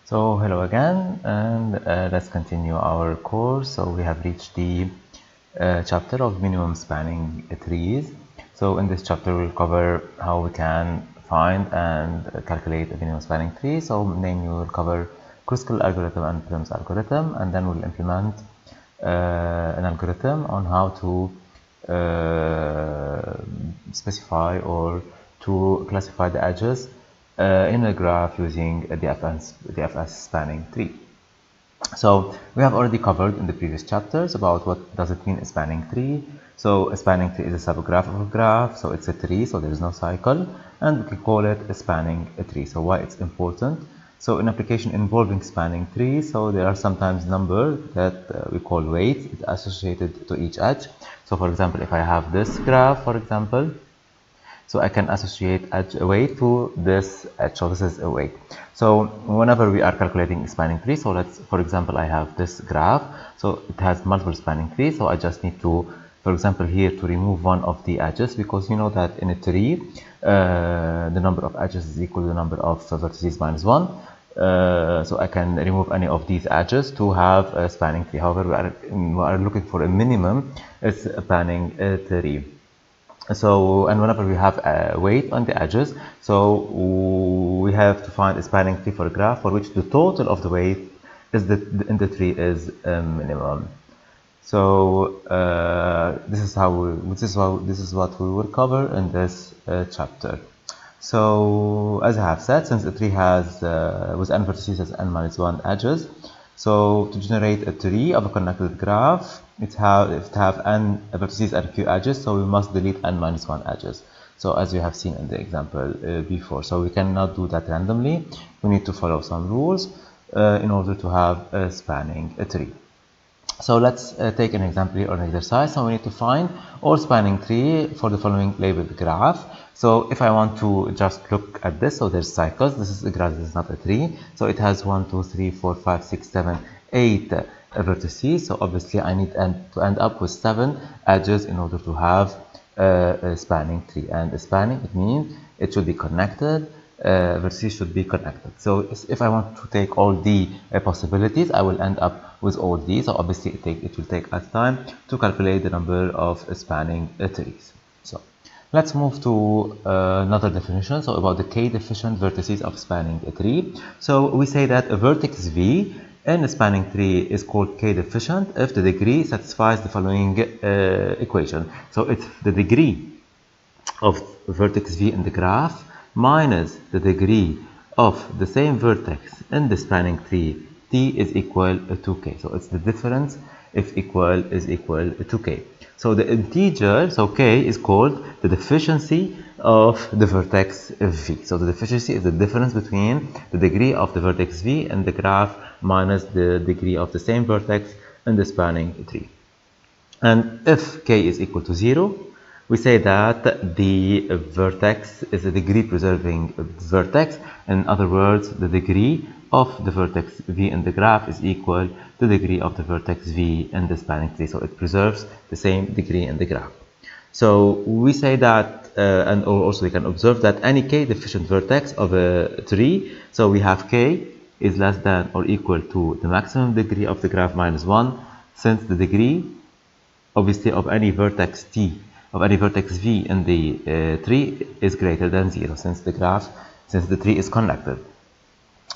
So hello again, and let's continue our course. So we have reached the chapter of minimum spanning trees. So in this chapter we'll cover how we can find and calculate a minimum spanning tree. So namely we'll cover Kruskal algorithm and Prim's algorithm, and then we'll implement an algorithm on how to specify or to classify the edges in a graph using the DFS spanning tree. So we have already covered in the previous chapters about what does it mean a spanning tree. So a spanning tree is a subgraph of a graph, so it's a tree, so there is no cycle, and we can call it a spanning tree. So why it's important? So in application involving spanning trees, so there are sometimes numbers that we call weights associated to each edge. So for example, if I have this graph, for example, so I can associate a weight to this edge. So this is a weight. So whenever we are calculating a spanning tree, so let's, for example, I have this graph. So it has multiple spanning trees. So I just need to, for example, here to remove one of the edges, because you know that in a tree, the number of edges is equal to the number of vertices minus 1. So I can remove any of these edges to have a spanning tree. However, we are looking for a minimum spanning tree. So, and whenever we have a weight on the edges, so we have to find a spanning tree for a graph for which the total of the weight is in the tree is minimum. So this is what we will cover in this chapter. So as I have said, since a tree has with n vertices has n minus 1 edges, so to generate a tree of a connected graph, it have n vertices and q edges, so we must delete n minus 1 edges. So as you have seen in the example before, so we cannot do that randomly. We need to follow some rules in order to have a spanning tree. So let's take an example here or an exercise. So we need to find all spanning tree for the following labeled graph. So if I want to just look at this, so there's cycles. This is a graph, this is not a tree. So it has 1, 2, 3, 4, 5, 6, 7, 8 vertices. So obviously I need to end up with 7 edges in order to have a spanning tree. And a spanning, it means it should be connected. Vertices should be connected. So if I want to take all the possibilities, I will end up with all these. So obviously it will take us time to calculate the number of spanning trees. So let's move to another definition. So about the k-deficient vertices of spanning a tree. So we say that a vertex V in a spanning tree is called k-deficient if the degree satisfies the following equation. So it's the degree of vertex V in the graph minus the degree of the same vertex in the spanning tree t is equal to k. So it's the difference if equal is equal to k. So the integer, so k is called the deficiency of the vertex v. So the deficiency is the difference between the degree of the vertex v in the graph minus the degree of the same vertex in the spanning tree. And if k is equal to 0, we say that the vertex is a degree preserving vertex. In other words, the degree of the vertex v in the graph is equal to the degree of the vertex v in the spanning tree. So it preserves the same degree in the graph. So we say that, and also we can observe that any k-deficient vertex of a tree, so we have k is less than or equal to the maximum degree of the graph minus 1, since the degree obviously of any vertex t of any vertex v in the tree is greater than 0, since the tree is connected.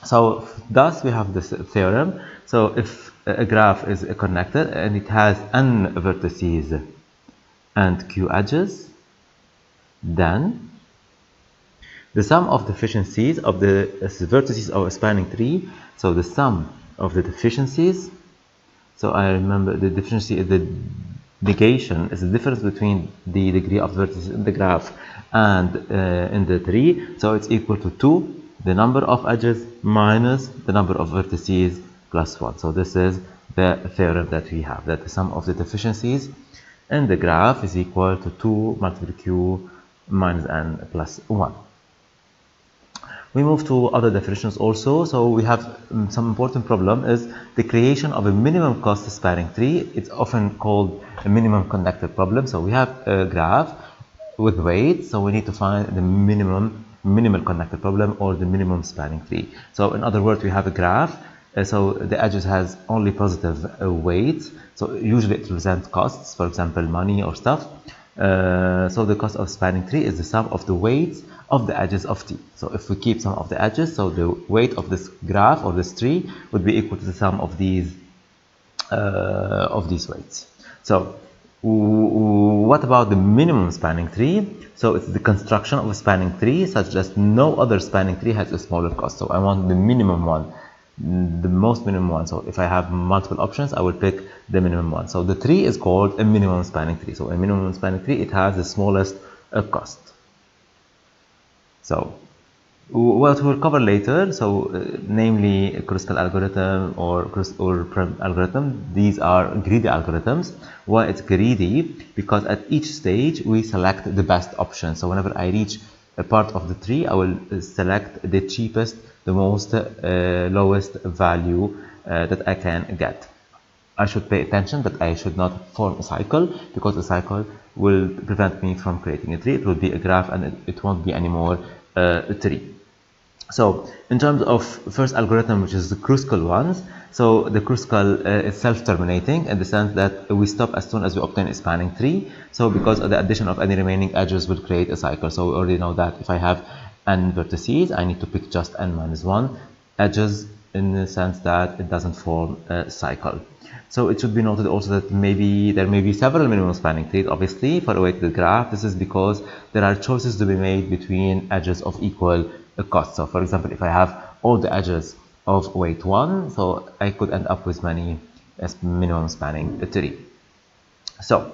So thus we have this theorem. So if a graph is connected and it has n vertices and q edges, then the sum of the deficiencies of the vertices of a spanning tree, so the sum of the deficiencies, so I remember the deficiency is the negation, is the difference between the degree of vertices in the graph and in the tree. So it's equal to 2, the number of edges minus the number of vertices plus 1. So this is the theorem that we have, that the sum of the deficiencies in the graph is equal to 2 multiplied by q minus n plus 1. We move to other definitions also. So we have some important problem is the creation of a minimum cost spanning tree. It's often called a minimum conductor problem. So we have a graph with weights, so we need to find the minimum minimal connected problem or the minimum spanning tree. So in other words, we have a graph. So the edges has only positive weights. So usually it represents costs, for example, money or stuff. So the cost of spanning tree is the sum of the weights of the edges of T. So if we keep some of the edges, so the weight of this graph or this tree would be equal to the sum of these weights. So what about the minimum spanning tree? So it's the construction of a spanning tree such that no other spanning tree has a smaller cost. So I want the minimum one, the most minimum one. So if I have multiple options, I will pick the minimum one. So the tree is called a minimum spanning tree. So a minimum spanning tree, it has the smallest cost. So what we'll cover later, so namely Kruskal algorithm or Prim algorithm, these are greedy algorithms. Why it's greedy? Because at each stage we select the best option. So whenever I reach a part of the tree, I will select the cheapest, the most lowest value that I can get. I should pay attention that I should not form a cycle, because a cycle will prevent me from creating a tree. It will be a graph and it won't be anymore a tree. So in terms of first algorithm, which is the Kruskal ones, so the Kruskal is self-terminating in the sense that we stop as soon as we obtain a spanning tree. So because of the addition of any remaining edges will create a cycle. So we already know that if I have n vertices, I need to pick just n-1 edges, in the sense that it doesn't form a cycle. So it should be noted also that there may be several minimum spanning trees, obviously, for a weighted graph. This is because there are choices to be made between edges of equal cost. So for example, if I have all the edges of weight 1, so I could end up with many minimum spanning tree. So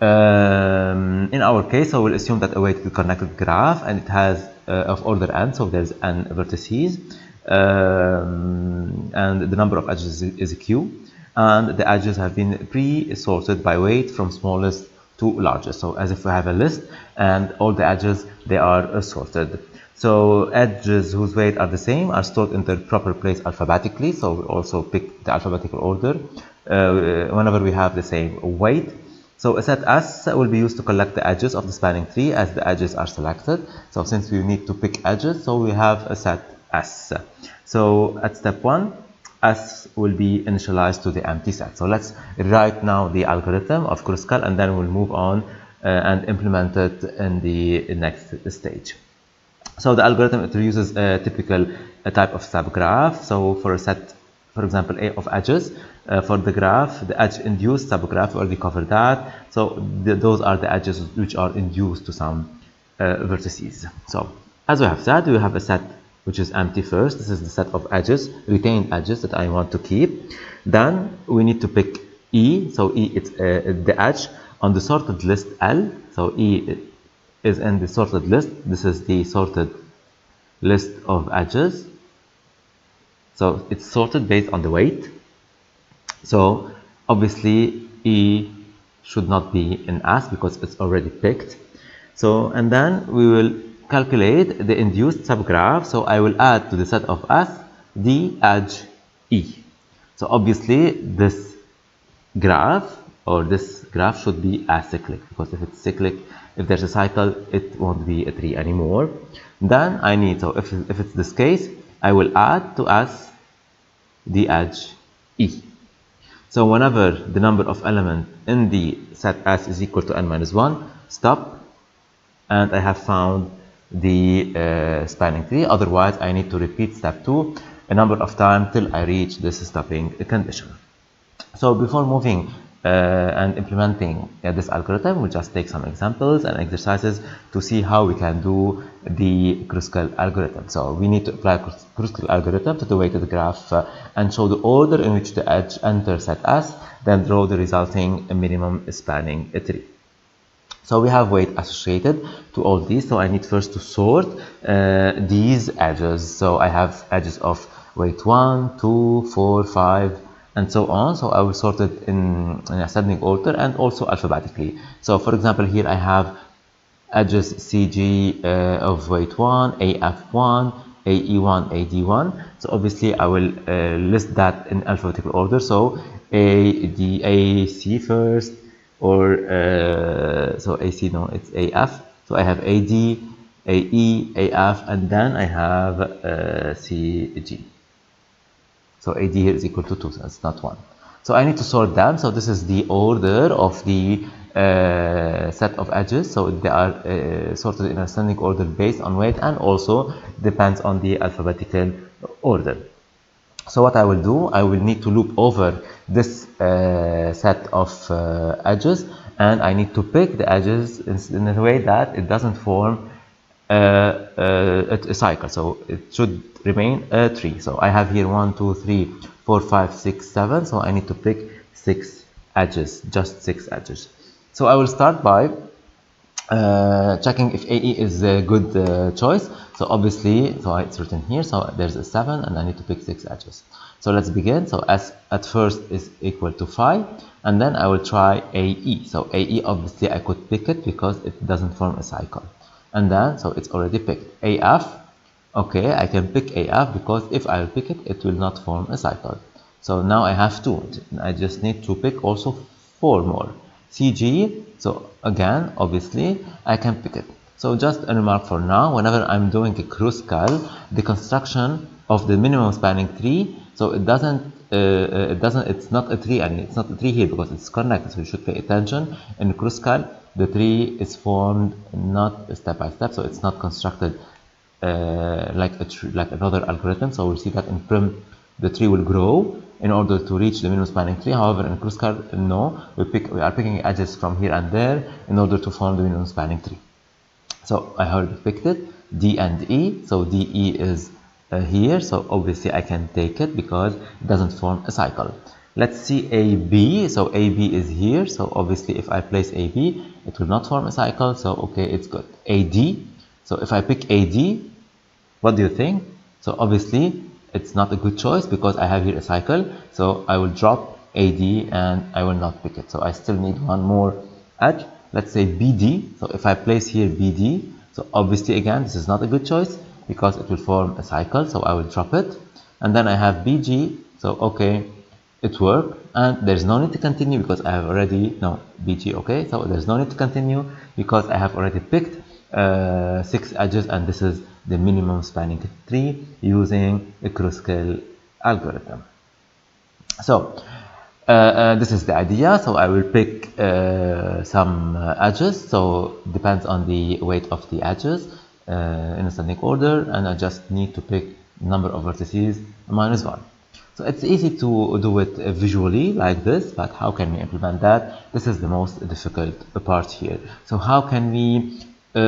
in our case, so we'll assume that a weighted connected graph, and it has of order n, so there's n vertices, and the number of edges is q, and the edges have been pre-sorted by weight from smallest to largest. So as if we have a list and all the edges, they are sorted. So edges whose weight are the same are stored in their proper place alphabetically. So we also pick the alphabetical order whenever we have the same weight. So a set S will be used to collect the edges of the spanning tree as the edges are selected. So since we need to pick edges, so we have a set S. So at step 1, S will be initialized to the empty set. So let's write now the algorithm of Kruskal, and then we'll move on and implement it in the next stage. So the algorithm, it uses a typical type of subgraph. So for a set, for example, A of edges, for the graph, the edge-induced subgraph, we already covered that. So those are the edges which are induced to some vertices. So as we have said, we have a set which is empty first. This is the set of edges, retained edges that I want to keep. Then we need to pick E. So E, it's the edge on the sorted list L. So E is in the sorted list. This is the sorted list of edges. So it's sorted based on the weight. So obviously E should not be in S because it's already picked. So, and then we will calculate the induced subgraph. So I will add to the set of S the edge E. So obviously this graph should be acyclic, because if it's cyclic, if there's a cycle, it won't be a tree anymore. Then I need, so if it's this case, I will add to S the edge E. So whenever the number of elements in the set S is equal to n-1, stop, and I have found the spanning tree. Otherwise, I need to repeat step 2 a number of times till I reach this stopping condition. So before moving and implementing this algorithm, we'll just take some examples and exercises to see how we can do the Kruskal algorithm. So we need to apply Kruskal algorithm to the weighted graph and show the order in which the edge enters set S, then draw the resulting minimum spanning tree. So we have weight associated to all these. So I need first to sort these edges. So I have edges of weight 1, 2, 4, 5, and so on. So I will sort it in ascending order and also alphabetically. So for example, here I have edges CG of weight 1, AF1, AE1, AD1. So obviously I will list that in alphabetical order. So AC first, or so AC, no, it's AF. So I have AD, AE, AF, and then I have CG. So AD here is equal to 2, so it's not 1. So I need to sort them. So this is the order of the set of edges. So they are sorted in ascending order based on weight, and also depends on the alphabetical order. So what I will do, I will need to loop over this set of edges, and I need to pick the edges in a way that it doesn't form a cycle. So it should remain a tree. So I have here 1, 2, 3, 4, 5, 6, 7. So I need to pick 6 edges, just 6 edges. So I will start by checking if AE is a good choice. So obviously, so it's written here, so there's a 7 and I need to pick 6 edges. So let's begin. So S at first is equal to 5, and then I will try AE. So AE, obviously I could pick it because it doesn't form a cycle. And then, so it's already picked. AF, okay, I can pick AF because if I pick it, it will not form a cycle. So now I have 2. I just need to pick also 4 more. CG, so again, obviously, I can pick it. So just a remark for now, whenever I'm doing a Kruskal, the construction of the minimum spanning tree, so it's not a tree, and it's not a tree here because it's connected, so you should pay attention. In Kruskal, the tree is formed not step by step, so it's not constructed like another algorithm. So we'll see that in Prim, the tree will grow in order to reach the minimum spanning tree. However, in Kruskal, no, we are picking edges from here and there in order to form the minimum spanning tree. So I already picked it, D and E. So DE is here, so obviously I can take it because it doesn't form a cycle. Let's see AB. So AB is here, so obviously if I place AB, it will not form a cycle, so okay, it's good. AD, so if I pick AD, what do you think? So obviously it's not a good choice because I have here a cycle, so I will drop AD and I will not pick it. So I still need one more edge. Let's say BD. So if I place here BD, so obviously again this is not a good choice because it will form a cycle, so I will drop it. And then I have BG, so okay, it worked, and there's no need to continue because I have already, no, BG, okay, so there's no need to continue because I have already picked 6 edges, and this is the minimum spanning tree using a Kruskal algorithm. So this is the idea. So I will pick some edges, so depends on the weight of the edges in ascending order, and I just need to pick number of vertices -1. So it's easy to do it visually like this, but how can we implement that? This is the most difficult part here. So how can we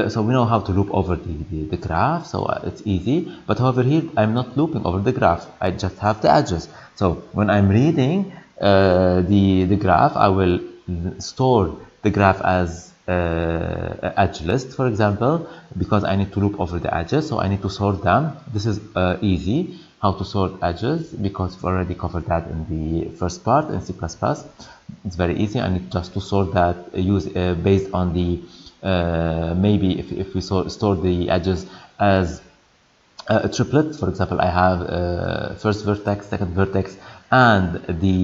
so we know how to loop over the graph, so it's easy, but however here I'm not looping over the graph, I just have the edges. So when I'm reading the graph, I will store the graph as edge list, for example, because I need to loop over the edges, so I need to sort them. This is easy, how to sort edges, because we've already covered that in the first part in C++. It's very easy. I need just to sort that based on the maybe if we store the edges as a triplet. For example, I have first vertex, second vertex, and the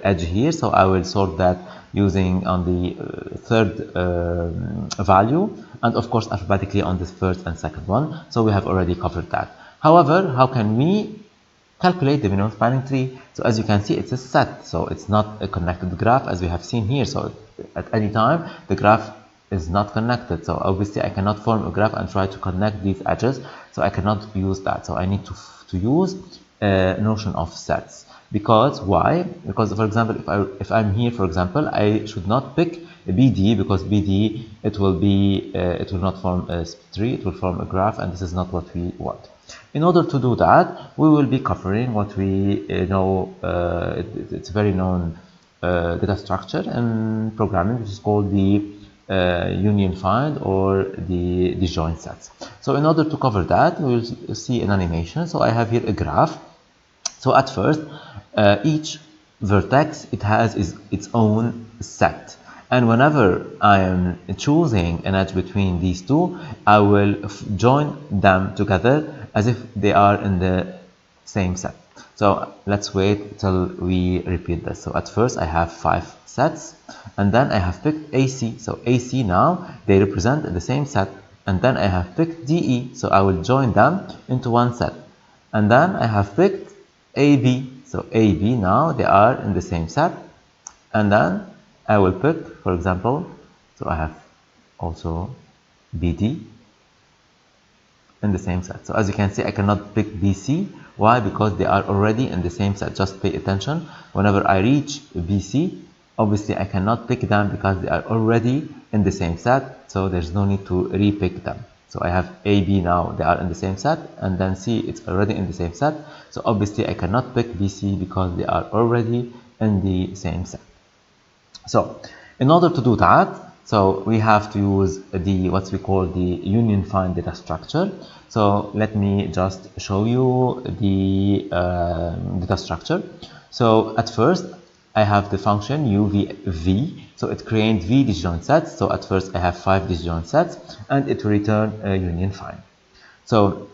edge here, so I will sort that using on the third value, and of course alphabetically on this first and second one. So we have already covered that. However, how can we calculate the minimum spanning tree? So as you can see, it's a set, so it's not a connected graph as we have seen here. So at any time the graph is not connected, so obviously I cannot form a graph and try to connect these edges, so I cannot use that. So I need to use a notion of sets. Because why? Because for example, if I'm here, for example, I should not pick a BD, because BD it will not form a tree, it will form a graph, and this is not what we want. In order to do that, we will be covering what we know, it's a very known data structure in programming, which is called the union find or the disjoint sets. So in order to cover that, we will see an animation. So I have here a graph. So at first, each vertex, it has its own set. And whenever I am choosing an edge between these two, I will join them together as if they are in the same set. So let's wait till we repeat this. So at first I have 5 sets, and then I have picked AC. So AC now, they represent the same set and then I have picked DE, so I will join them into one set. And then I have picked AB, so AB now they are in the same set. And then I will pick, for example, so I have also BD in the same set. So as you can see, I cannot pick BC. Why? Because they are already in the same set. Just pay attention. Whenever I reach BC, obviously I cannot pick them because they are already in the same set. So there's no need to re-pick them. So I have AB now, they are in the same set, and then C, it's already in the same set. So obviously I cannot pick BC because they are already in the same set. So in order to do that, so we have to use the what we call the union find data structure. So let me just show you the data structure. So at first I have the function UV, so it creates V disjoint sets. So at first I have 5 disjoint sets, and it will return a union find. So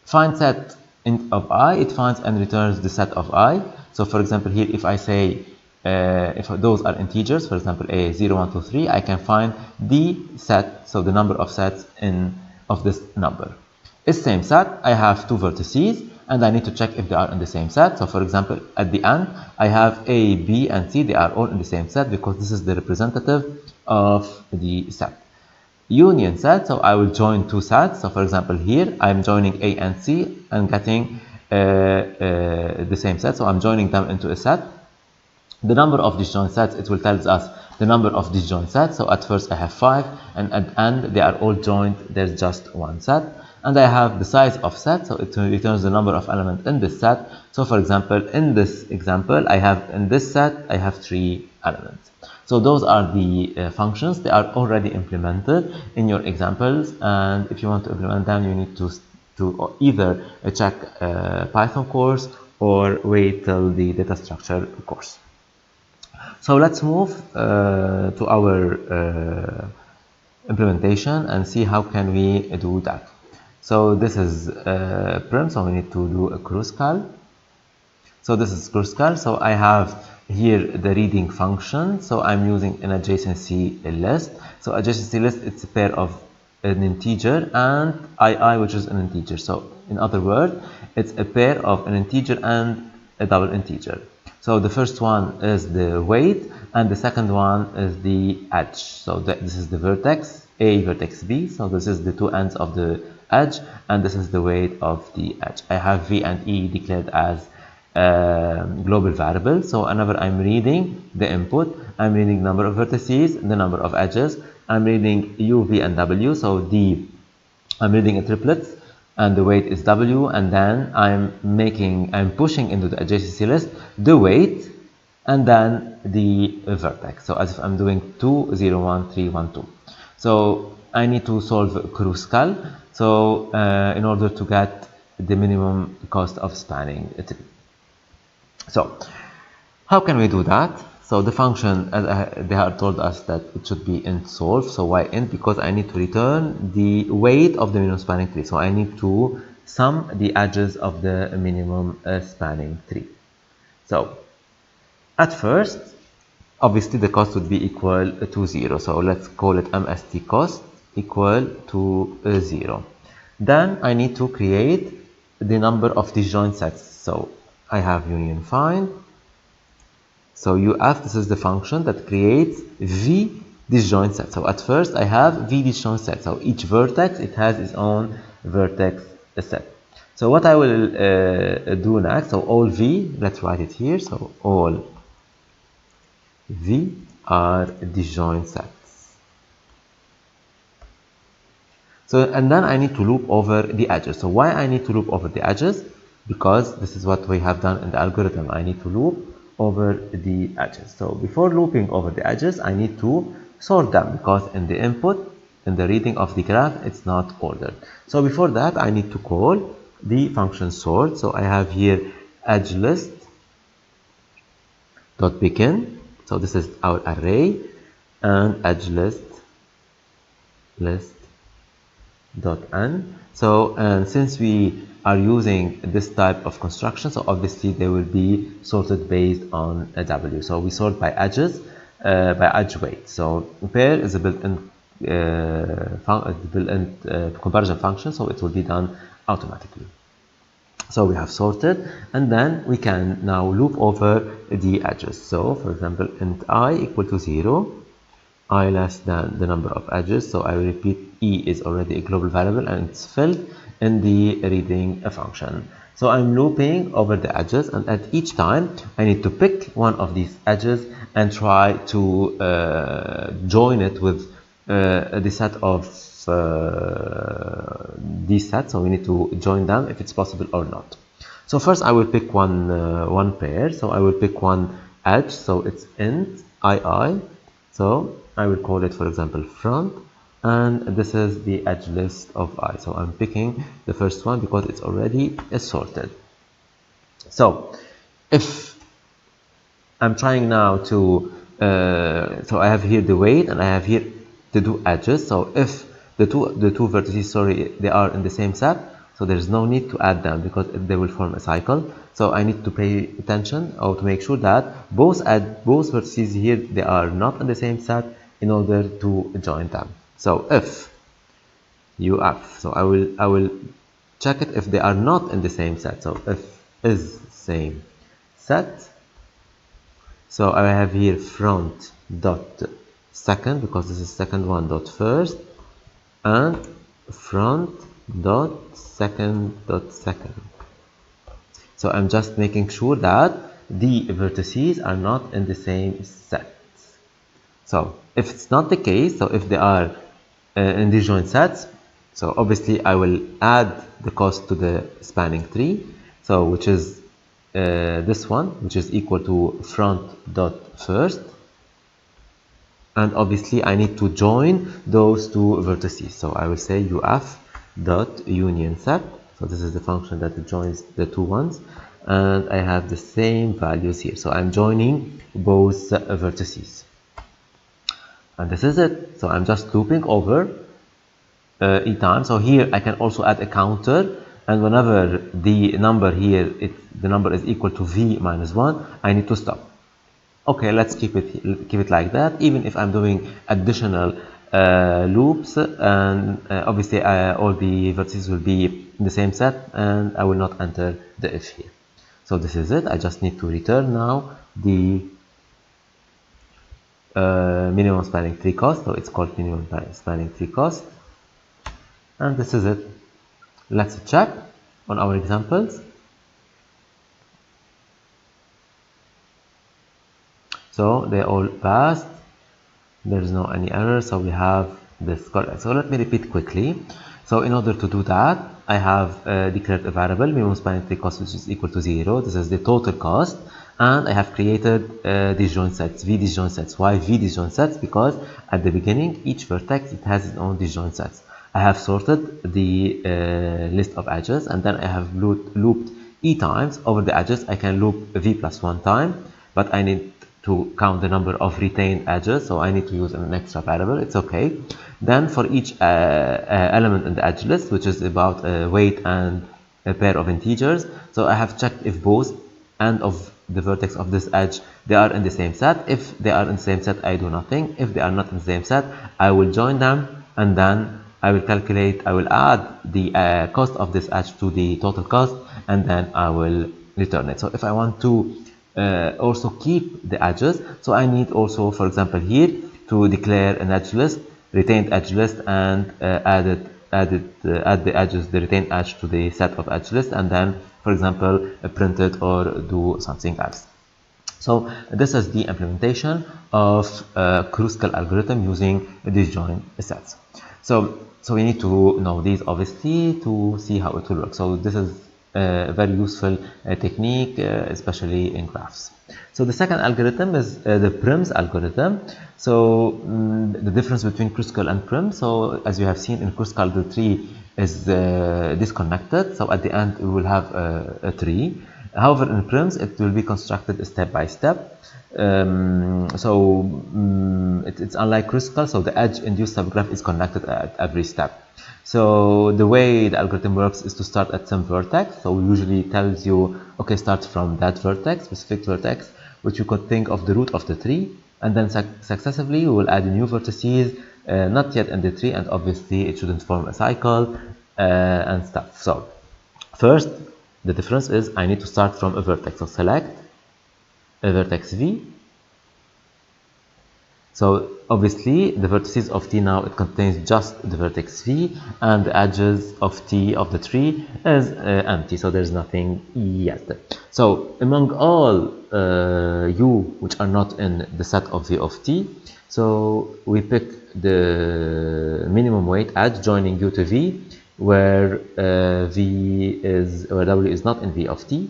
find set of I, it finds and returns the set of I. So for example here, if I say if those are integers, for example a 0, 1, 2, 3, I can find the set, so the number of sets of this number. It's same set, I have 2 vertices, and I need to check if they are in the same set. So for example, at the end, I have A, B, and C, they are all in the same set because this is the representative of the set. Union set, so I will join 2 sets. So for example here, I'm joining A and C and getting the same set. So I'm joining them into a set. The number of disjoint sets, it will tell us the number of disjoint sets. So at first I have 5, and at the end they are all joined, there's just one set. And I have the size of set, so it returns the number of elements in this set. So for example, in this example, in this set, I have 3 elements. So those are the functions. They are already implemented in your examples, and if you want to implement them, you need to either check Python course or wait till the data structure course. So let's move to our implementation and see how can we do that. So this is Prim, so we need to do a Kruskal. So this is Kruskal. So I have here the reading function. So I'm using an adjacency list. So adjacency list, it's a pair of an integer and II, which is an integer. So in other words, it's a pair of an integer and a double integer. So the first one is the weight, and the second one is the edge. So this is the vertex A, vertex B. So this is the 2 ends of the edge, and this is the weight of the edge. I have V and E declared as global variables. So whenever I'm reading the input, I'm reading number of vertices, the number of edges. I'm reading U, V, and W. So I'm reading a triplet, and the weight is W, and then I'm pushing into the adjacency list the weight and then the vertex. So as if I'm doing 2, 0, 1, 3, 1, 2. So I need to solve Kruskal. So in order to get the minimum cost of spanning a tree. So how can we do that? So the function, they have told us that it should be int solve. So why int? Because I need to return the weight of the minimum spanning tree. So I need to sum the edges of the minimum spanning tree. So at first, obviously the cost would be equal to 0. So let's call it MST cost equal to 0. Then I need to create the number of disjoint sets. So I have union find. So UF, this is the function that creates V disjoint set. So at first I have V disjoint set. So each vertex, it has its own vertex set. So what I will do next, so all V, let's write it here. So all V are disjoint sets. So, and then I need to loop over the edges. So why I need to loop over the edges? Because this is what we have done in the algorithm. I need to loop over the edges. So before looping over the edges, I need to sort them, because in the input, in the reading of the graph, it's not ordered. So before that, I need to call the function sort. So I have here edge list dot begin. So this is our array, and edge list dot end. So and since we are using this type of construction, so obviously they will be sorted based on a W. So we sort by edges, by edge weight. So pair is a built-in comparison function, so it will be done automatically. So we have sorted, and then we can now loop over the edges. So for example, int I equal to 0, I less than the number of edges. So I will repeat, E is already a global variable and it's filled in the reading function. So I'm looping over the edges, and at each time I need to pick one of these edges and try to join it with the set of these sets. So we need to join them if it's possible or not. So first I will pick one pair. So I will pick one edge. So it's int II. So I will call it, for example, front, and this is the edge list of I. So I'm picking the first one because it's already sorted. So if I'm trying now to so I have here the weight and I have here the two edges. So if the two vertices, sorry, they are in the same set, so there is no need to add them because they will form a cycle. So I need to pay attention or to make sure that both vertices here, they are not in the same set in order to join them. So if UF, so I will check it if they are not in the same set. So if is same set, so I have here front dot second, because this is second one dot first, and front dot second dot second. So I'm just making sure that the vertices are not in the same set. So if it's not the case, so if they are in disjoint sets, so obviously I will add the cost to the spanning tree, so which is this one, which is equal to front dot first, and obviously I need to join those two vertices. So I will say UF dot union set. So this is the function that joins the two ones, and I have the same values here. So I'm joining both vertices, and this is it. So I'm just looping over each time. So here I can also add a counter, and whenever the number here, the number is equal to v minus 1, I need to stop. Okay, let's keep it like that, even if I'm doing additional loops, and obviously all the vertices will be in the same set, and I will not enter the if here. So this is it. I just need to return now the minimum spanning tree cost. So it's called minimum spanning tree cost, and this is it. Let's check on our examples. So they all passed. There is no any error, so we have this correct. So let me repeat quickly. So in order to do that, I have declared a variable minimum spanning tree cost, which is equal to 0. This is the total cost, and I have created disjoint sets, v disjoint sets. Why v disjoint sets? Because at the beginning, each vertex, it has its own disjoint sets. I have sorted the list of edges, and then I have looped e times over the edges. I can loop v plus 1 time, but I need to count the number of retained edges, so I need to use an extra variable. It's okay. Then for each element in the edge list, which is about weight and a pair of integers, so I have checked if both end of the vertex of this edge, they are in the same set. If they are in the same set, I do nothing. If they are not in the same set, I will join them, and then I will add the cost of this edge to the total cost, and then I will return it. So if I want to also keep the edges, so I need also, for example, here to declare an edge list, retained edge list, and add the edges, the retained edge, to the set of edge list, and then, for example, print it or do something else. So this is the implementation of Kruskal algorithm using disjoint sets. So we need to know these, obviously, to see how it will work. So this is a very useful technique, especially in graphs. So the second algorithm is the Prim's algorithm. So the difference between Kruskal and Prim. So as you have seen, in Kruskal, the tree is disconnected. So at the end, we will have a tree. However, in Prim's, it will be constructed step by step. It's unlike Kruskal, so the edge-induced subgraph is connected at every step. So the way the algorithm works is to start at some vertex. So it usually tells you, okay, start from that vertex, specific vertex, which you could think of the root of the tree, and then successively we will add new vertices not yet in the tree, and obviously it shouldn't form a cycle and stuff. So first, the difference is I need to start from a vertex. So select a vertex V. So obviously the vertices of T now, it contains just the vertex V, and the edges of T of the tree is empty, so there's nothing yet. So among all U which are not in the set of V of T, so we pick the minimum weight edge joining U to V, where W is not in V of T.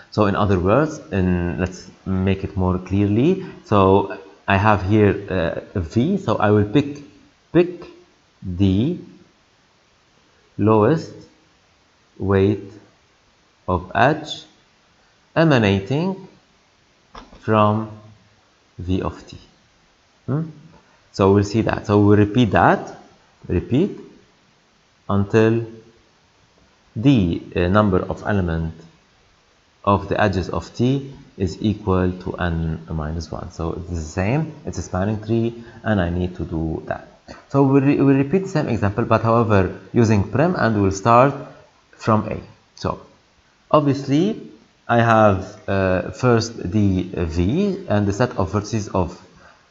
So in other words, let's make it more clearly. So I have here a V, so I will pick the lowest weight of edge emanating from V of T. So we'll see that. So we'll repeat until the number of elements of the edges of T is equal to n minus 1. So it's the same, it's a spanning tree, and I need to do that. So we'll repeat the same example, but however using Prim, and we'll start from A. So obviously I have first the V, and the set of vertices of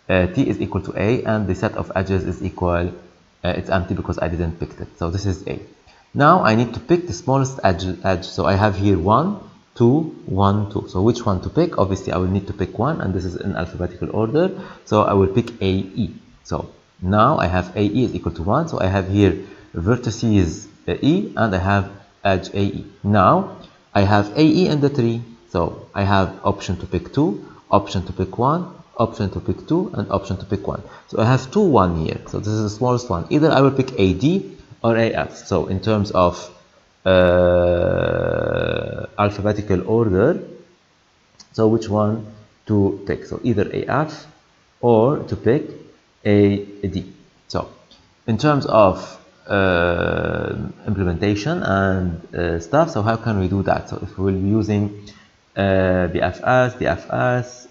T is equal to A, and the set of edges is equal, it's empty because I didn't pick it. So this is A. Now I need to pick the smallest edge. So I have here 1, 2, 1, 2. So which one to pick? Obviously I will need to pick one, and this is in alphabetical order. So I will pick AE. So now I have AE is equal to 1. So I have here vertices E, and I have edge AE. Now I have AE in the tree. So I have option to pick 2, option to pick 1, option to pick 2, and option to pick 1. So I have 2, 1 here. So this is the smallest one. Either I will pick AD or AF. So in terms of alphabetical order, so which one to pick? So either AF or to pick AD. So in terms of implementation and stuff, so how can we do that? So if we will be using BFS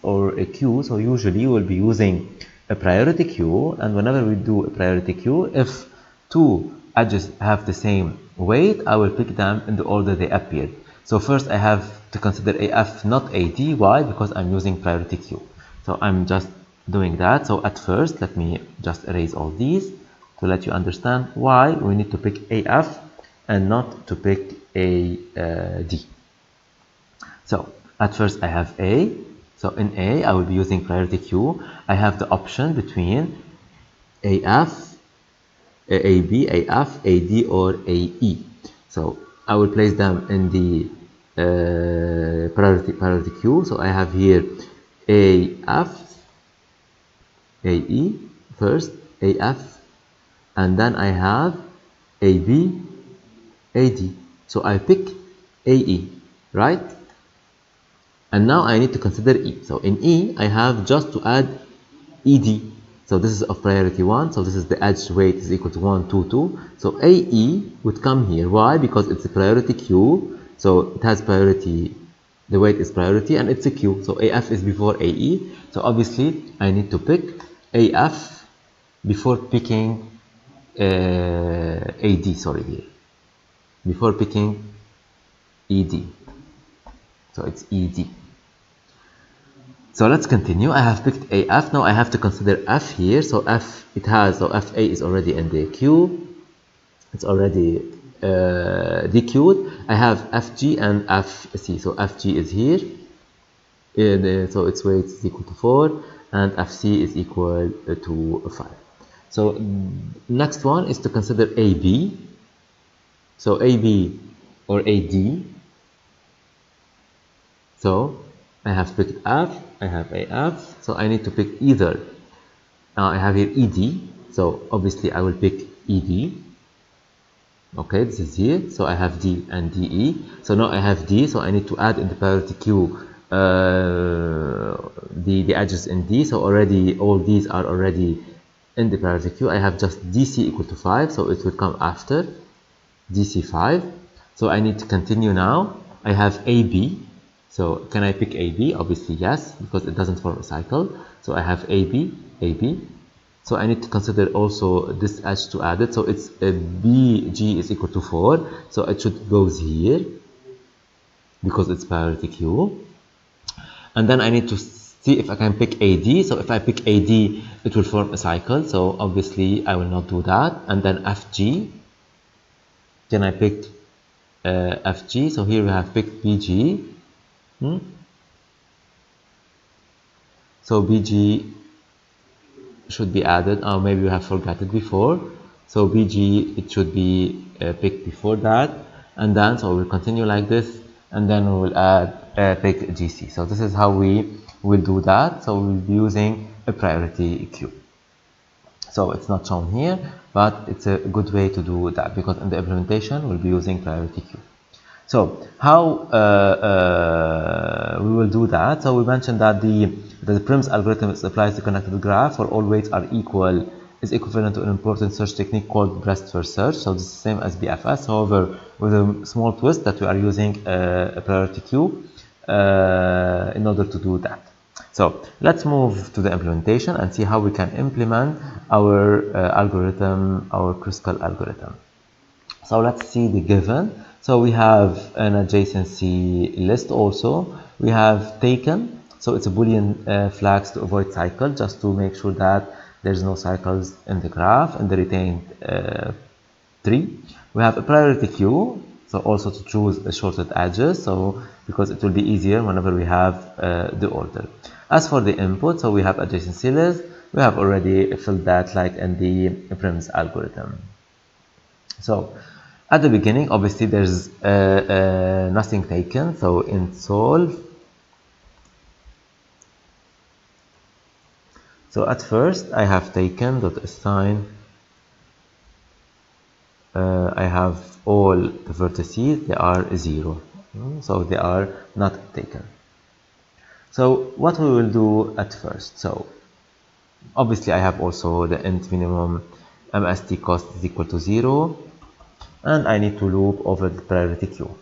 or a queue, so usually we'll be using a priority queue, and whenever we do a priority queue, if two edges have the same weight, I will pick them in the order they appear. So first I have to consider AF, not AD. Why? Because I'm using priority queue. So I'm just doing that. So at first, let me just erase all these to let you understand why we need to pick AF and not to pick AD. So at first I have A. So in A, I will be using priority queue. I have the option between AF, AB, AF, AD, or AE. So I will place them in the priority queue. So I have here AF, AE first, AF, and then I have AB, AD. So I pick AE, right? And now I need to consider E. So in E, I have just to add ED. So this is of priority 1. So this is the edge weight is equal to 1, 2, 2. So AE would come here. Why? Because it's a priority queue. So it has priority. The weight is priority, and it's a queue. So AF is before AE. So obviously, I need to pick AF before picking AD. Sorry, here. Before picking ED. So it's ED. So let's continue. I have picked AF. Now I have to consider F here. So F, it has, so FA is already in the queue. It's already dequeued. I have FG and FC. So FG is here. So its weight is equal to 4, and FC is equal to 5. So next one is to consider AB. So AB or AD. So I have picked F, I have AF, so I need to pick either. Now I have here ED, so obviously I will pick ED. Okay, this is here, so I have D and DE. So now I have D, so I need to add in the priority queue the edges in D. So already all these are already in the priority queue. I have just DC equal to 5, so it will come after DC 5. So I need to continue now. I have AB. So can I pick AB? Obviously yes, because it doesn't form a cycle. So I have AB, AB. So I need to consider also this edge to add it. So it's BG is equal to 4. So it should go here because it's priority queue. And then I need to see if I can pick AD. So if I pick AD, it will form a cycle. So obviously I will not do that. And then FG. Then I picked FG. So here we have picked BG. So BG should be added, or maybe we have forgot it before. So BG, it should be picked before that, and then so we'll continue like this, and then we will add pick GC. So this is how we will do that. So we'll be using a priority queue. So it's not shown here, but it's a good way to do that, because in the implementation we'll be using priority queue. So how we will do that? So we mentioned that the Prim's algorithm is applies to connected graph for all weights are equal is equivalent to an important search technique called breadth first search. So this is the same as BFS, however with a small twist that we are using a priority queue in order to do that. So let's move to the implementation and see how we can implement our algorithm, our Kruskal algorithm. So let's see the given. So we have an adjacency list also. We have taken, so it's a Boolean flags to avoid cycle, just to make sure that there's no cycles in the graph and the retained tree. We have a priority queue, so also to choose a shorted edges, so because it will be easier whenever we have the order. As for the input, so we have adjacency list. We have already filled that like in the Prim's algorithm. So at the beginning, obviously there's nothing taken. So in solve, so at first I have taken dot assign. I have all the vertices, they are 0, so they are not taken. So what we will do at first, so obviously I have also the int minimum MST cost is equal to 0, and I need to loop over the priority queue.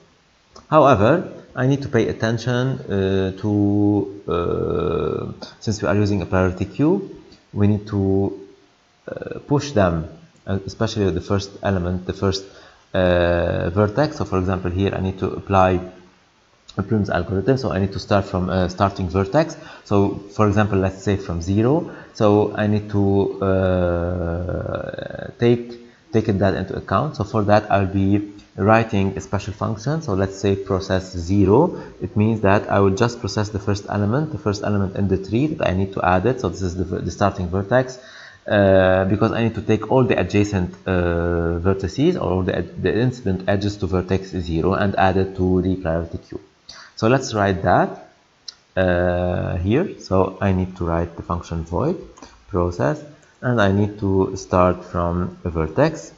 However, I need to pay attention since we are using a priority queue, we need to push them, especially the first element, the first vertex. So for example, here I need to apply a Prim's algorithm, so I need to start from a starting vertex. So for example, let's say from 0. So I need to take that into account. So for that, I'll be writing a special function. So let's say process 0. It means that I will just process the first element in the tree that I need to add it. So this is the starting vertex. Because I need to take all the adjacent vertices or all the incident edges to vertex 0 and add it to the priority queue. So let's write that here. So I need to write the function void process, and I need to start from a vertex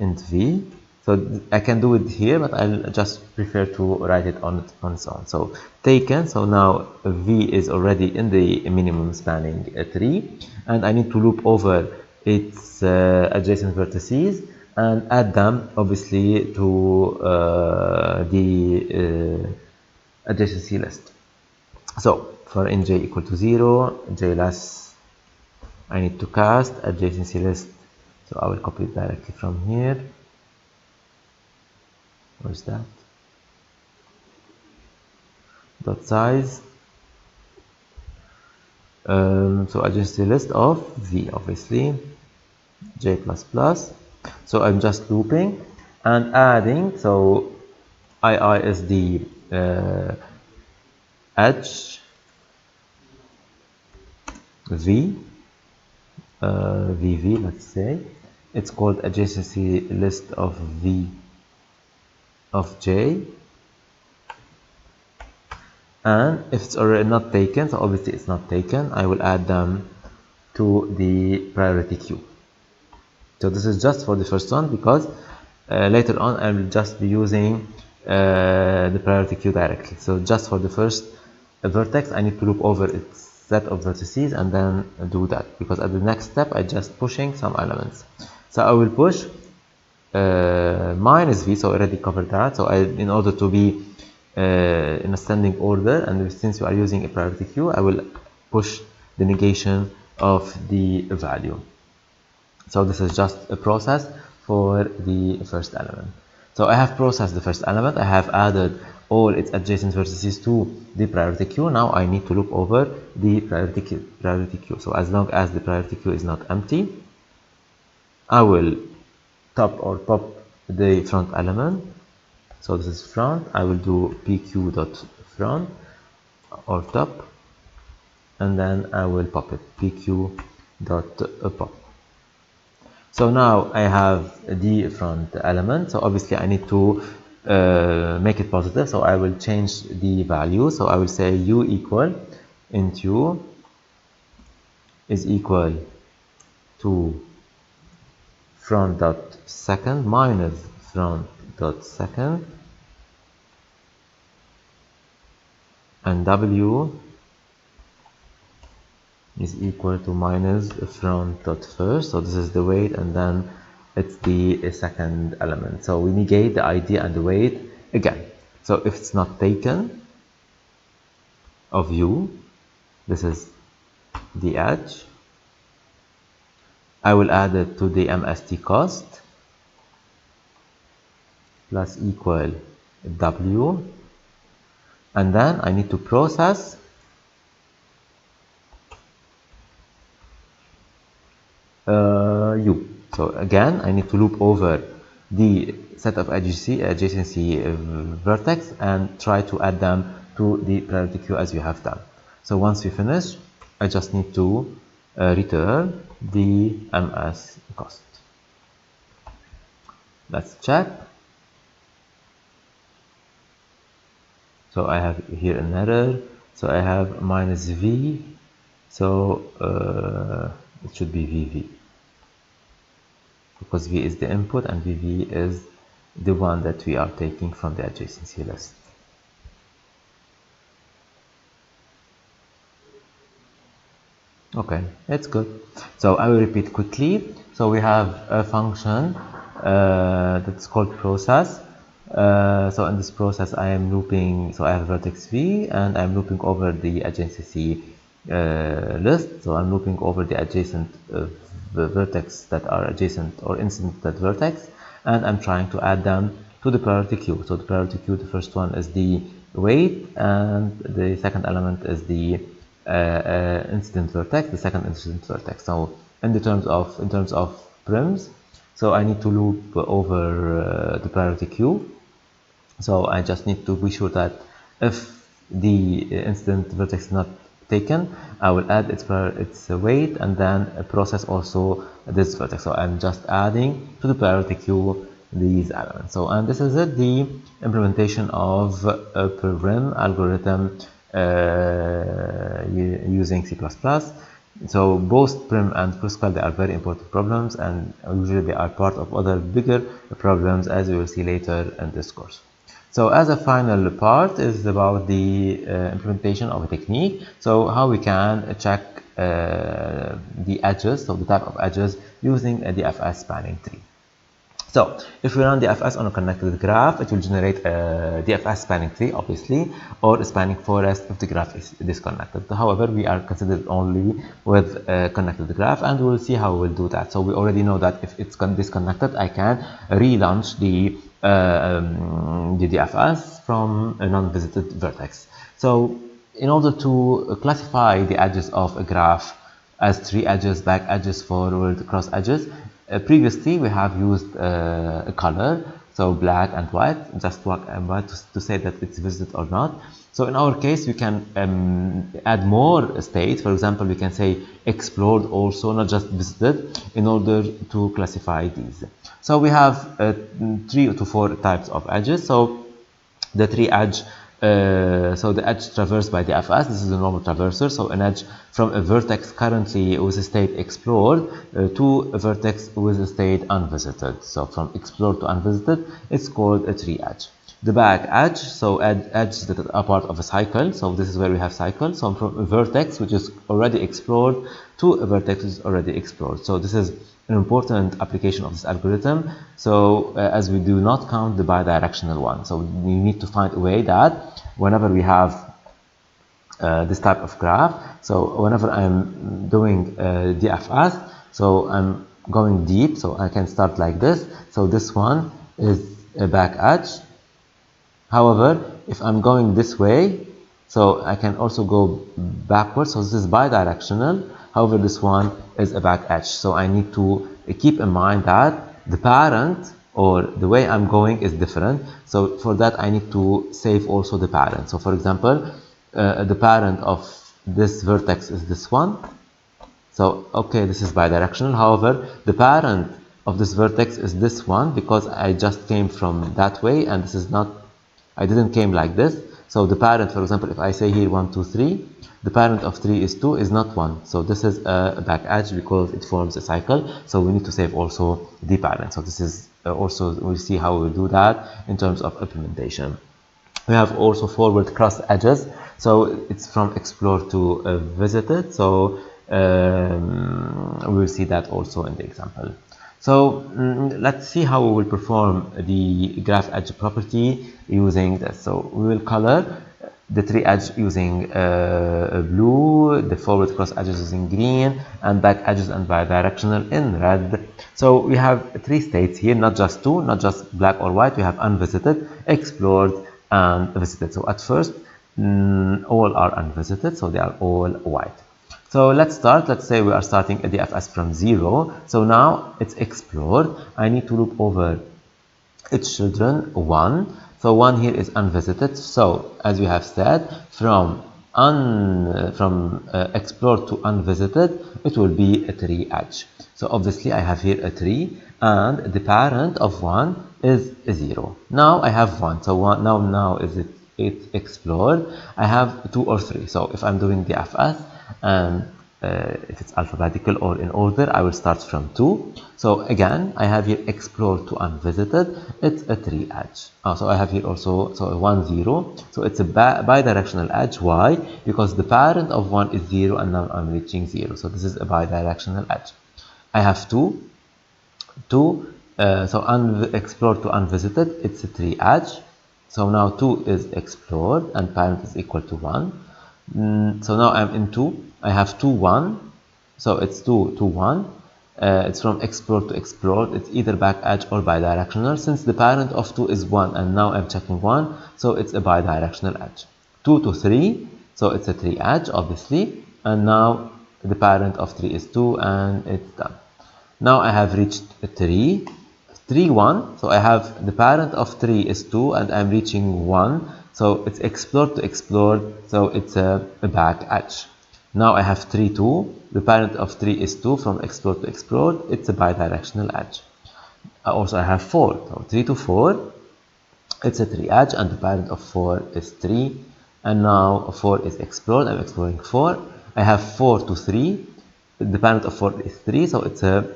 int v. So I can do it here, but I'll just prefer to write it on its own. So taken, so now v is already in the minimum spanning tree, and I need to loop over its adjacent vertices and add them obviously to the adjacency list. So for nj equal to 0, j less, I need to cast adjacency list. So I will copy it directly from here. Where's that? Dot size. So adjacency list of v, obviously j plus plus. So I'm just looping and adding. So ii is the edge v, vv, let's say. It's called adjacency list of v of j, and if it's already not taken, so obviously it's not taken, I will add them to the priority queue. So this is just for the first one, because later on I will just be using the priority queue directly. So just for the first vertex, I need to loop over its set of vertices and then do that, because at the next step I just pushing some elements. So I will push minus v, so I already covered that. So in order to be in ascending order, and since we are using a priority queue, I will push the negation of the value. So this is just a process for the first element. So I have processed the first element. I have added all its adjacent vertices to the priority queue. Now I need to look over the priority queue. So as long as the priority queue is not empty, I will top or pop the front element. So this is front. I will do pq.front or top, and then I will pop it pq.pop. So now I have the front element. So obviously I need to make it positive. So I will change the value. So I will say u equal int u is equal to front dot second minus front dot second, and w is equal to minus front dot first. So this is the weight, and then it's the second element. So we negate the ID and the weight again. So if it's not taken of u, this is the edge, I will add it to the MST cost plus equal w, and then I need to process u. So again, I need to loop over the set of adjacency vertex and try to add them to the priority queue as we have done. So once we finish, I just need to return the MS cost. Let's check. So I have here an error. So I have minus v. So it should be vv, because v is the input and vv is the one that we are taking from the adjacency list. Okay, it's good. So I will repeat quickly. So we have a function that's called process. So in this process I am looping, so I have vertex v and I'm looping over the adjacency list. So I'm looping over the adjacent vertex that are adjacent or incident that vertex, and I'm trying to add them to the priority queue. So the priority queue, the first one is the weight, and the second element is the incident vertex, the second incident vertex. So in terms of prims, so I need to loop over the priority queue. So I just need to be sure that if the incident vertex is not taken, I will add its weight and then process also this vertex. So I'm just adding to the priority queue these elements. So, and this is it, the implementation of a Prim algorithm using C++. So both Prim and Kruskal, they are very important problems, and usually they are part of other bigger problems, as we will see later in this course. So as a final part is about the implementation of a technique. So how we can check the edges, so the type of edges using the DFS spanning tree. So if we run the DFS on a connected graph, it will generate a DFS spanning tree, obviously, or a spanning forest if the graph is disconnected. However, we are considered only with a connected graph, and we'll see how we'll do that. So we already know that if it's disconnected, I can relaunch the DFS from a non-visited vertex. So in order to classify the edges of a graph as tree edges, back edges, forward, cross edges, previously we have used a color, so black and white, just black and white to say that it's visited or not. So in our case, we can add more states. For example, we can say explored also, not just visited, in order to classify these. So we have 3 to 4 types of edges. So the tree edge, so the edge traversed by the FS, this is a normal traverser, so an edge from a vertex currently with a state explored to a vertex with a state unvisited. So from explored to unvisited, it's called a tree edge. The back edge, so edges that are part of a cycle, so this is where we have cycles. So from a vertex which is already explored to a vertex which is already explored. So this is an important application of this algorithm. So as we do not count the bidirectional one, so we need to find a way that whenever we have this type of graph, so whenever I'm doing DFS, so I'm going deep, so I can start like this. So this one is a back edge. However, if I'm going this way, so I can also go backwards. So this is bidirectional. However, this one is a back edge. So I need to keep in mind that the parent or the way I'm going is different. So for that, I need to save also the parent. So for example, the parent of this vertex is this one. So, okay, this is bidirectional. However, the parent of this vertex is this one because I just came from that way and this is not, I didn't came like this. So the parent, for example, if I say here 1, 2, 3, the parent of 3 is 2 is not 1. So this is a back edge because it forms a cycle. So we need to save also the parent. So this is also, we'll see how we do that in terms of implementation. We have also forward cross edges, so it's from explored to visited. So we will see that also in the example. So let's see how we will perform the graph edge property using this. So we will color the tree edge using blue, the forward cross edges using green, and back edges and bidirectional in red. So we have 3 states here, not just 2, not just black or white. We have unvisited, explored, and visited. So at first, all are unvisited, so they are all white. So let's start. Let's say we are starting a DFS from 0. So now it's explored. I need to loop over its children 1. So 1 here is unvisited. So as we have said, from explored to unvisited, it will be a tree edge. So obviously I have here a tree and the parent of 1 is 0. Now I have 1. So now is it explored. I have 2 or 3. So if I'm doing the FS and if it's alphabetical or in order, I will start from 2. So again, I have here explored to unvisited. It's a tree edge. So I have here also a 1, 0. So it's a bidirectional edge. Why? Because the parent of 1 is 0 and now I'm reaching 0. So this is a bidirectional edge. I have 2. So explored to unvisited, it's a tree edge. So now 2 is explored and parent is equal to 1. So now I'm in 2. I have 2, 1. So it's 2, 2, 1. It's from explored to explored. It's either back edge or bidirectional. Since the parent of 2 is 1 and now I'm checking 1, so it's a bidirectional edge. 2 to 3, so it's a tree edge, obviously. And now the parent of 3 is 2 and it's done. Now I have reached 3, 3, 1. So I have the parent of 3 is 2 and I'm reaching 1. So it's explored to explored. So it's a back edge. Now I have 3, 2. The parent of 3 is 2 from explored to explored. It's a bidirectional edge. Also I have 4. So 3 to 4. It's a tree edge and the parent of 4 is 3. And now 4 is explored. I'm exploring 4. I have 4 to 3. The parent of 4 is 3. So it's a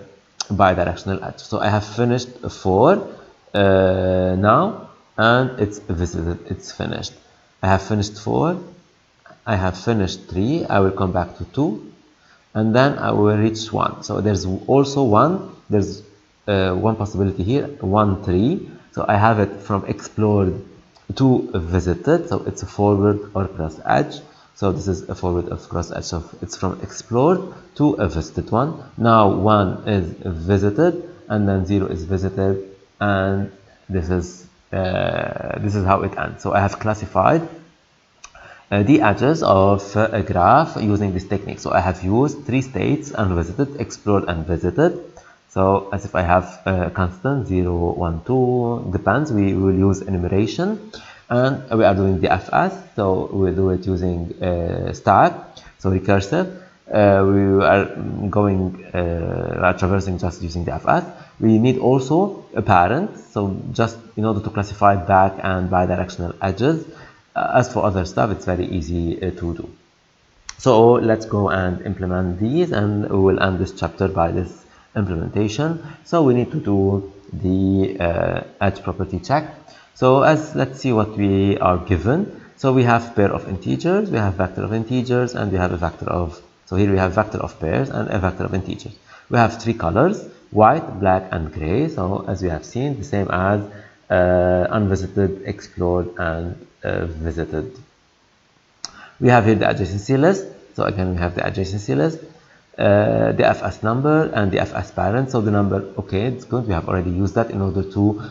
bidirectional edge. So I have finished 4 now and it's visited. It's finished. I have finished 4. I have finished 3. I will come back to 2 and then I will reach 1. So there's also 1. There's one possibility here, 1, 3. So I have it from explored to visited. So it's a forward or cross edge. So this is a forward of cross edge. So it's from explored to a visited one. Now 1 is visited and then 0 is visited, and this is how it ends. So I have classified the edges of a graph using this technique. So I have used 3 states: unvisited, explored, and visited. So as if I have a constant 0, 1, 2, depends. We will use enumeration. And we are doing the FS, so we'll do it using stack, so recursive. We are going traversing just using the FS. We need also a parent, so just in order to classify back and bidirectional edges. As for other stuff, it's very easy to do. So let's go and implement these, and we will end this chapter by this implementation. So we need to do the edge property check. So let's see what we are given. So we have pair of integers, we have vector of integers, and we have a vector of, so here we have vector of pairs and a vector of integers. We have 3 colors, white, black, and gray. So as we have seen, the same as unvisited, explored, and visited. We have here the adjacency list. So again, we have the adjacency list. the FS number and the FS parent. So the number, okay, it's good. We have already used that in order to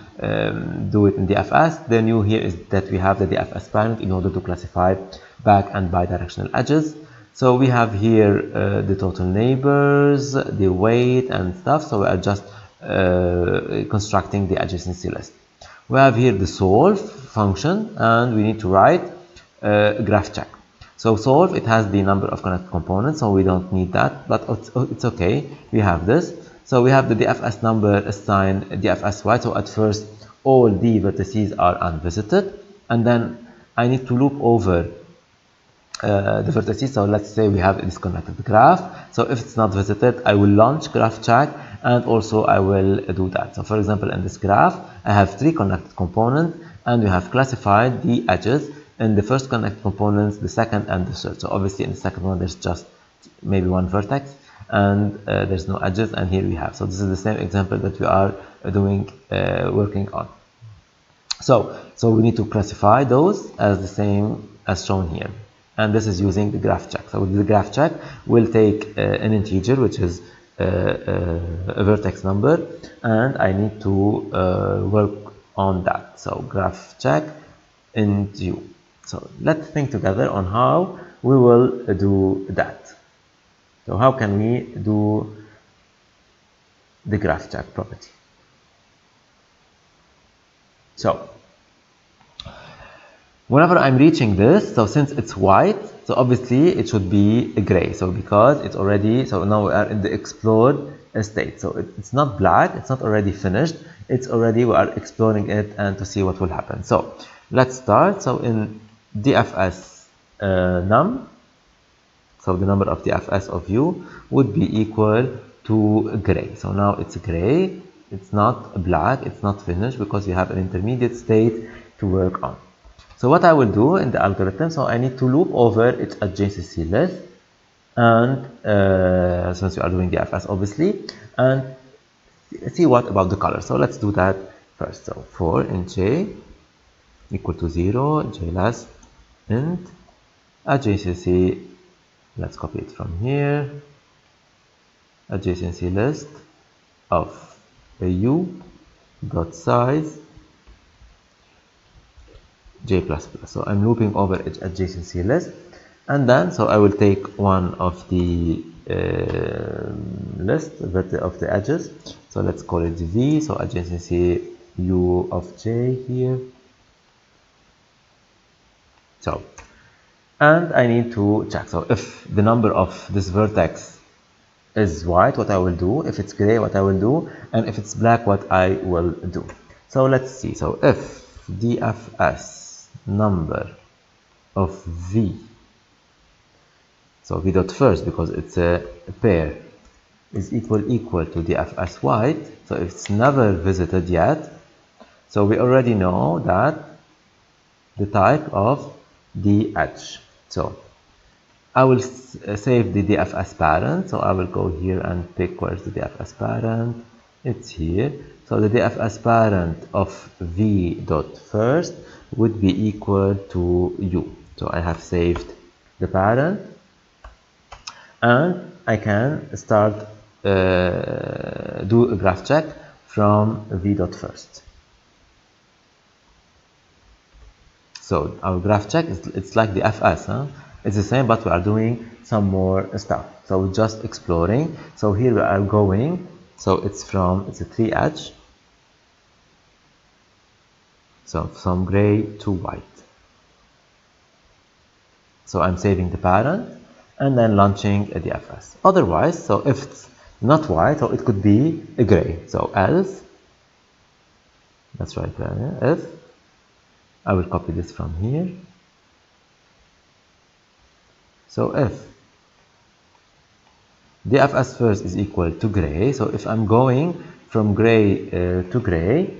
do it in the FS. The new here is that we have the DFS parent in order to classify back and bidirectional edges. So we have here the total neighbors, the weight and stuff. So we are just constructing the adjacency list. We have here the solve function, and we need to write graph check. So solve, it has the number of connected components, so we don't need that, but it's okay. We have this. So we have the DFS number assigned DFSY. So at first, all the vertices are unvisited, and then I need to loop over the vertices. So let's say we have a disconnected graph. So if it's not visited, I will launch graph check, and also I will do that. So for example, in this graph, I have 3 connected components, and we have classified the edges in the first connected components, the second and the third. So obviously in the second one, there's just maybe one vertex, and there's no edges, and here we have. So this is the same example that we are doing, working on. So we need to classify those as the same as shown here. And this is using the graph check. So the graph check will take an integer, which is a vertex number, and I need to work on that. So graph check into. So let's think together on how we will do that. So how can we do the graph check property? So whenever I'm reaching this, so since it's white, so obviously it should be a gray. So because it's already, so now we are in the explored state. So it's not black, it's not already finished. It's already, we are exploring it and to see what will happen. So let's start. So in DFS num, so the number of DFS of u would be equal to gray. So now it's gray, it's not black, it's not finished, because we have an intermediate state to work on. So what I will do in the algorithm, so I need to loop over its adjacency list, and since we are doing DFS obviously, and see what about the color. So let's do that first. So for in j equal to 0, j less int adjacency, let's copy it from here, adjacency list of a u dot size j++. So I'm looping over its adjacency list, and then so I will take one of the list of the edges. So let's call it v. So adjacency u of j here. So, and I need to check. So if the number of this vertex is white, what I will do. If it's gray, what I will do. And if it's black, what I will do. So let's see. So if DFS number of v, so v dot first, because it's a pair, is equal to DFS white. So if it's never visited yet, so we already know that the type of the edge. So I will save the DFS parent. So I will go here and pick where's the DFS parent. It's here. So the DFS parent of v dot first would be equal to u. So I have saved the parent, and I can start do a graph check from v dot first. So our graph check is, it's like the FS, huh? It's the same, but we are doing some more stuff. So we're just exploring. So here we are going. So it's a 3 edge. So from gray to white. So I'm saving the parent and then launching a DFS. Otherwise, so if it's not white, so it could be a gray. So else, let's write if. I will copy this from here. So if DFS first is equal to gray, so if I'm going from gray to gray,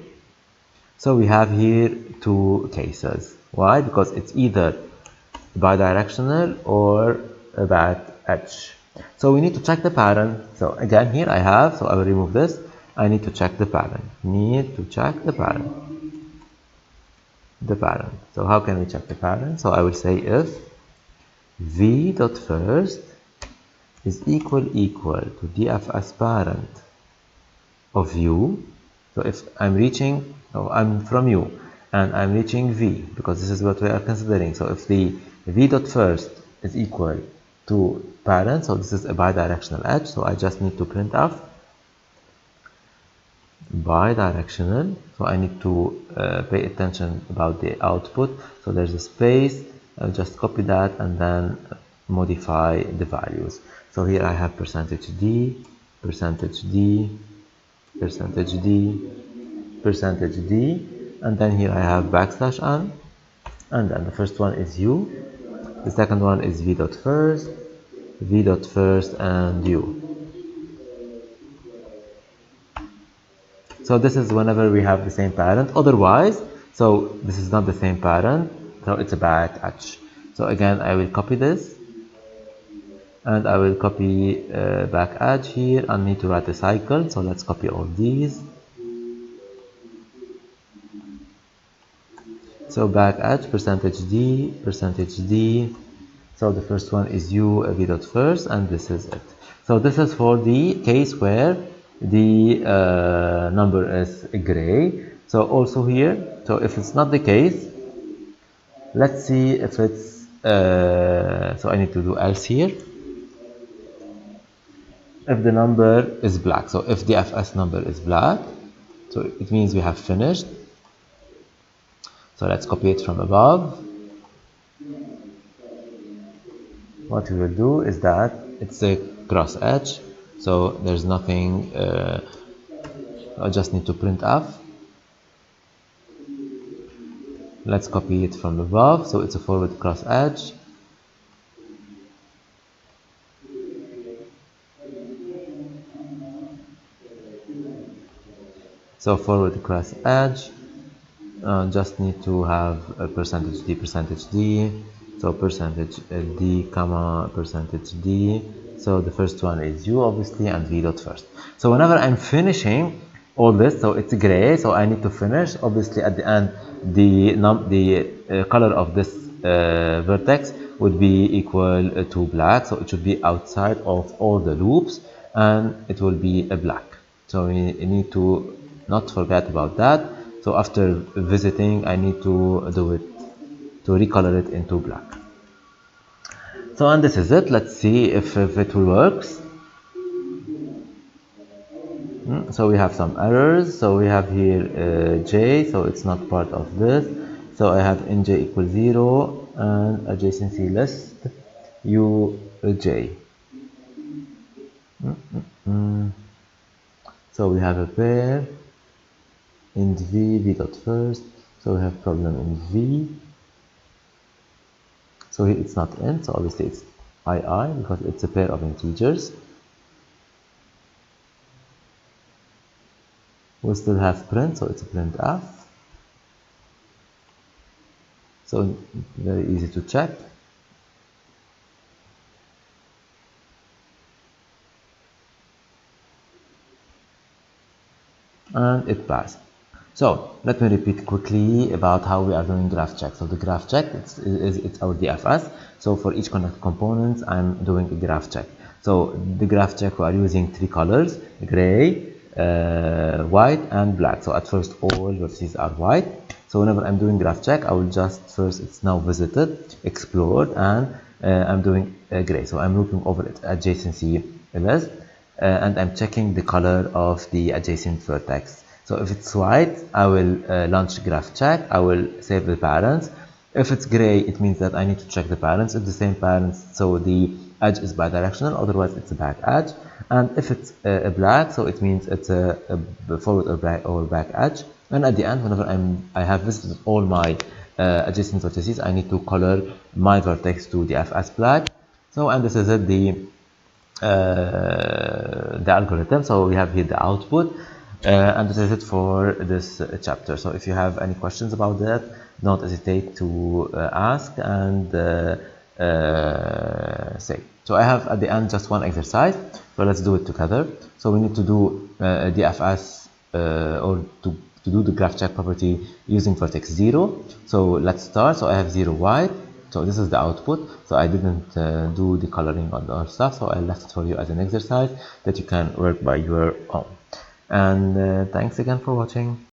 so we have here 2 cases. Why? Because it's either bidirectional or a bad edge. So we need to check the pattern. So again, here I have, so I will remove this. I need to check the pattern. Need to check the pattern. So how can we check the pattern? So I will say if v dot first is equal to DFS parent of U. So if I'm reaching, I'm from U and I'm reaching V, because this is what we are considering. So if the V dot first is equal to parent, so this is a bidirectional edge, so I just need to print off bidirectional. So I need to pay attention about the output. So there's a space, I'll just copy that and then modify the values. So here I have %d, %d, %d, %d, and then here I have \n, and then the first one is u, the second one is v dot first, and u. So this is whenever we have the same parent. Otherwise, so this is not the same parent, so it's a back edge. So again, I will copy this, and I will copy back edge here. I need to write a cycle, so let's copy all these. So back edge, %d, %d. So the first one is u, v dot first, and this is it. So this is for the case where the number is gray. So also here, so if it's not the case, let's see if it's, so I need to do else here. If the number is black, so if the FS number is black, so it means we have finished. So let's copy it from above. What we will do is that it's a cross edge, so there's nothing, I just need to print off. Let's copy it from above, so it's a forward cross edge. So forward cross edge, just need to have a %d, so %d comma %d. So the first one is u obviously, and v dot first. So whenever I'm finishing all this, so it's gray, so I need to finish. Obviously at the end, the color of this vertex would be equal to black, so it should be outside of all the loops, and it will be a black. So we need to not forget about that. So after visiting, I need to do it, to recolor it into black. So, and this is it. Let's see if it works. So we have some errors. So we have here j, so it's not part of this. So I have nj equals 0 and adjacency list uj. So we have a pair in v dot first, so we have problem in v. So here it's not in, so obviously it's ii because it's a pair of integers. We still have print, so it's a printf. So very easy to check. And it passed. So let me repeat quickly about how we are doing graph check. So the graph check, it's our DFS. So for each connected component, I'm doing a graph check. So the graph check, we are using 3 colors: gray, white, and black. So at first, all vertices are white. So whenever I'm doing graph check, I will just first, it's now visited, explored, and I'm doing gray. So I'm looking over its adjacency list, and I'm checking the color of the adjacent vertex. So if it's white, I will launch graph check. I will save the parents. If it's gray, it means that I need to check the parents. If the same parents, so the edge is bidirectional, otherwise it's a back edge. And if it's a black, so it means it's a forward or back edge. And at the end, whenever I have visited all my adjacent vertices, I need to color my vertex to the FS black. So, and this is it, the algorithm. So we have here the output, and this is it for this chapter. So if you have any questions about that, don't hesitate to ask and say. So I have at the end just one exercise, so let's do it together. So we need to do DFS or to do the graph check property using vertex 0. So let's start. So I have 0 white, So this is the output. So I didn't do the coloring on the other stuff, so I left it for you as an exercise that you can work by your own. And thanks again for watching.